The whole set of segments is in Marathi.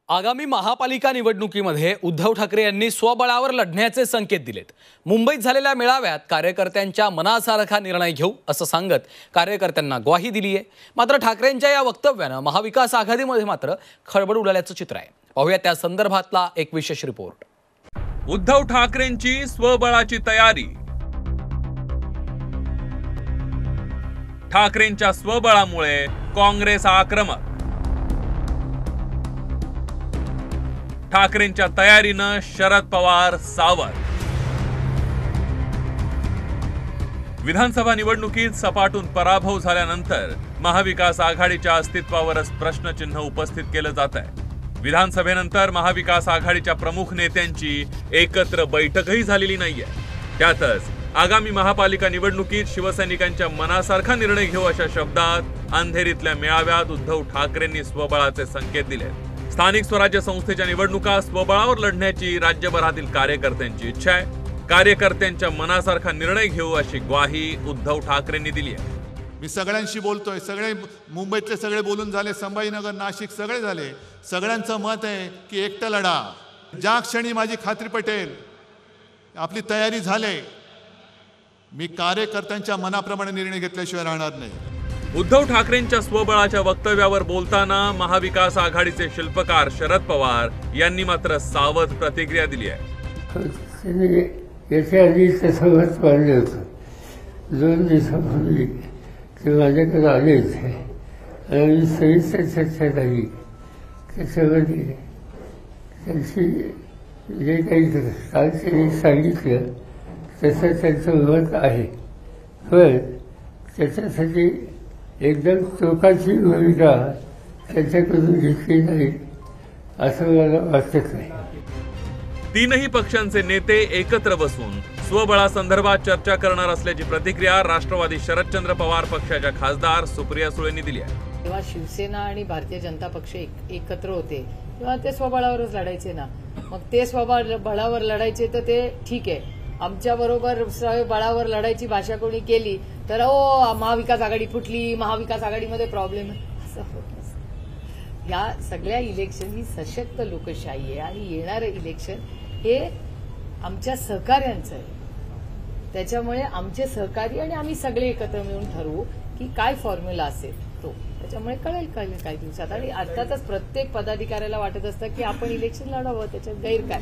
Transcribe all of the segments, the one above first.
आगामी महापालिका निवडणुकीमध्ये उद्धव ठाकरे यांनी स्वबळावर लढण्याचे संकेत दिलेत। मुंबईत झालेल्या मेळाव्यात कार्यकर्त्यांच्या मनासारखा निर्णय घेऊ असं सांगत कार्यकर्त्यांना ग्वाही दिली आहे। मात्र ठाकरेंच्या या वक्तव्याने महाविकास आघाडीमध्ये मात्र खळबळ उडाल्याचं चित्र आहे। पाहूया त्या संदर्भातला एक विशेष रिपोर्ट। उद्धव ठाकरेंची स्वबळाची तयारी। ठाकरेंच्या स्वबळामुळे काँग्रेस आक्रमक। ठाकरेंच्या तयारीनं शरद पवार सावध। विधानसभा निवडणुकीत सपाटून पराभव झाल्यानंतर महाविकास आघाडीच्या अस्तित्वावरच प्रश्नचिन्ह उपस्थित केलं जात आहे। विधानसभेनंतर महाविकास आघाडीच्या प्रमुख नेत्यांची एकत्र बैठकही झालेली नाहीये। त्यातच आगामी महापालिका निवडणुकीत शिवसैनिकांच्या मनासारखा निर्णय घेऊ अशा शब्दात अंधेरीतल्या मेळाव्यात उद्धव ठाकरेंनी स्वबळाचे संकेत दिले। स्थानिक स्वराज्य संस्थेच्या निवडणुका स्वबळावर लढण्याची राज्यभरातील कार्यकर्त्यांची इच्छा आहे। कार्यकर्त्यांच्या मनासारखा निर्णय घेऊ अशी ग्वाही उद्धव ठाकरेंनी दिली आहे। मी सगळ्यांशी बोलतोय, सगळे मुंबईतले सगळे बोलून झाले, संभाजीनगर, नाशिक सगळे झाले। सगळ्यांचं मत आहे की एकटं लढा। ज्या क्षणी माझी खात्री पटेल आपली तयारी झाले, मी कार्यकर्त्यांच्या मनाप्रमाणे निर्णय घेतल्याशिवाय राहणार नाही। उद्धव ठाकरेंच्या स्वबळाच्या वक्तव्यावर बोलताना महाविकास आघाडीचे शिल्पकार शरद पवार यांनी मात्र सावध प्रतिक्रिया दिली आहे। याच्या आधी सगळंच पाहिलं होतं। 2 दिवसापूर्वी ते माझ्याकडे आले होते आणि सविस्तर चर्चा झाली। त्याच्यामध्ये त्यांची जे काही काल त्यांनी सांगितलं तसं त्यांचं मत आहे, पण त्याच्यासाठी एकदम टोकाची भूमिका त्यांच्याकडून घेतली जाईल असं मला वाटत नाही। तीनही पक्षांचे नेते एकत्र बसून स्वबळासंदर्भात चर्चा करणार असल्याची प्रतिक्रिया राष्ट्रवादी शरदचंद्र पवार पक्षाच्या खासदार सुप्रिया सुळेंनी दिली आहे। तेव्हा शिवसेना आणि भारतीय जनता पक्ष एकत्र होते तेव्हा ते स्वबळावरच लढायचे ना। मग ते स्वबळावर लढायचे तर ते ठीक आहे। आमच्या बरोबर बळावर लढायची भाषा कोणी केली तर महाविकास आघाडी फुटली, महाविकास आघाडीमध्ये प्रॉब्लेम आहे, असं होत नसतं। या सगळ्या इलेक्शन ही सशक्त लोकशाही आहे आणि येणारं इलेक्शन हे आमच्या सहकार्यांचं आहे। त्याच्यामुळे आमचे सहकारी आणि आम्ही सगळे एकत्र मिळून ठरवू की काय फॉर्म्युला असेल तो, त्याच्यामुळे कळेल काही दिवसात। आणि अर्थातच प्रत्येक पदाधिकाऱ्याला वाटत असतं की आपण इलेक्शन लढावं, त्याच्यात गैर काय।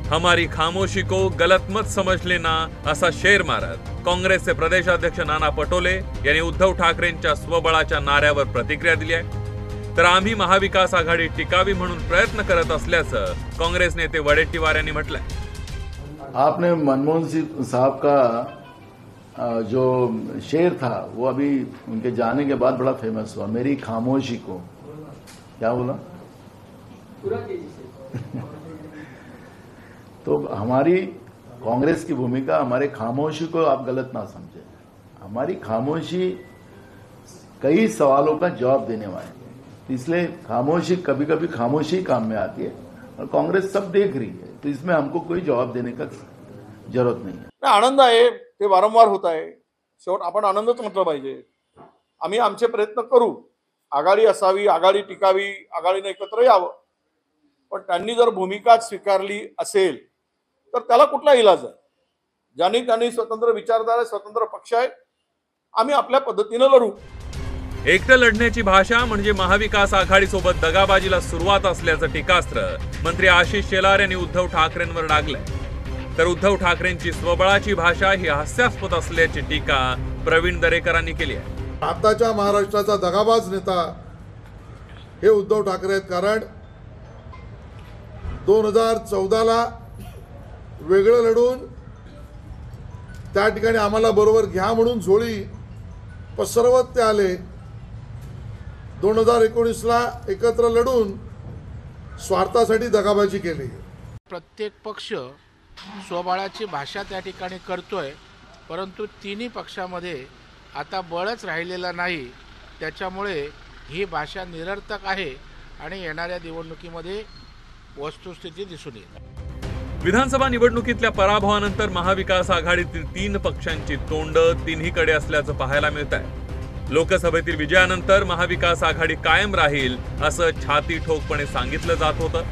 हमारी खामोशी को गलत मत समझ लेना असा शेर मारत काँग्रेसचे प्रदेशाध्यक्ष नाना पटोले यांनी उद्धव ठाकरेंच्या स्वबळाच्या नाऱ्यावर प्रतिक्रिया दिली आहे। तर आम्ही महाविकास आघाडी टिकावी म्हणून प्रयत्न करत असल्याचं काँग्रेस नेते वडेट्टीवार यांनी म्हटलंय। आपने मनमोहन सिंह साहब का जो शेर था वो अभी उनके जाने के बाद बड़ा फेमस हुआ, मेरी खामोशी को क्या बोला तो हमारी कांग्रेस की भूमिका, हमारे खामोशी को आप गलत ना समझे। हमारी खामोशी कई सवालों का जवाब देने वाली है, इसलिए खामोशी कभी कभी खामोशी काम में आती है और कांग्रेस सब देख रही है, तो इसमें हमको कोई जवाब देने का जरूरत नहीं है। आनंद आहे ते वारंवार होत आहे। शेवट आपण आनंदच म्हटलं पाहिजे। आम्ही आमचे प्रयत्न करू, आघाडी असावी, आघाडी टिकावी, आघाडीने एकत्र यावं। पण त्यांनी जर भूमिका स्वीकारली असेल तर त्याला कुठला इलाज आहे? ज्यांनी त्यांनी स्वतंत्र विचारधारा, स्वतंत्र पक्ष आहे, आम्ही आपल्या पद्धतीने लढू। एकटं लढण्याची भाषा म्हणजे महाविकास आघाडीसोबत दगाबाजीला सुरुवात असल्याचं टीकास्त्र मंत्री आशिष शेलार यांनी उद्धव ठाकरेंवर डागलंय। तर उद्धव ठाकरेंची स्वबळाची भाषा ही हास्यास्पद असल्याची टीका प्रवीण दरेकरांनी केली आहे। आताच्या महाराष्ट्राचा दगाबाज नेता हे उद्धव ठाकरे आहेत, कारण 2014ला वेगळं लढून त्या ठिकाणी आम्हाला बरोबर घ्या म्हणून झोळी पसरवत ते आले। 2019ला एकत्र लढून स्वार्थासाठी दगाबाजी केली। प्रत्येक पक्ष स्वबळाची भाषा त्या ठिकाणी करतोय, परंतु तिन्ही पक्षामध्ये आता बळच राहिलेलं नाही। त्याच्यामुळे ही भाषा निरर्थक आहे आणि येणाऱ्या निवडणुकीमध्ये वस्तुस्थिती दिसून येईल। विधानसभा निवडणुकीतल्या पराभवानंतर महाविकास आघाडीतील 3 पक्षांची तोंड तिन्हीकडे असल्याचं पाहायला मिळत आहे। लोकसभेतील विजयानंतर महाविकास आघाडी कायम राहील असं छाती ठोकपणे सांगितलं जात होतं.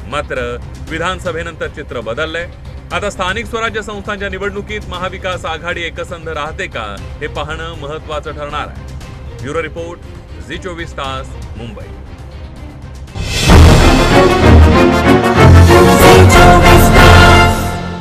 मात्र विधानसभेनंतर चित्र बदललंय. आता स्थानिक स्वराज्य संस्थांच्या निवडणुकीत महाविकास आघाडी एकसंध राहते का हे पाहणं महत्त्वाचं ठरणार आहे. ब्युरो रिपोर्ट, झी 24 तास, मुंबई.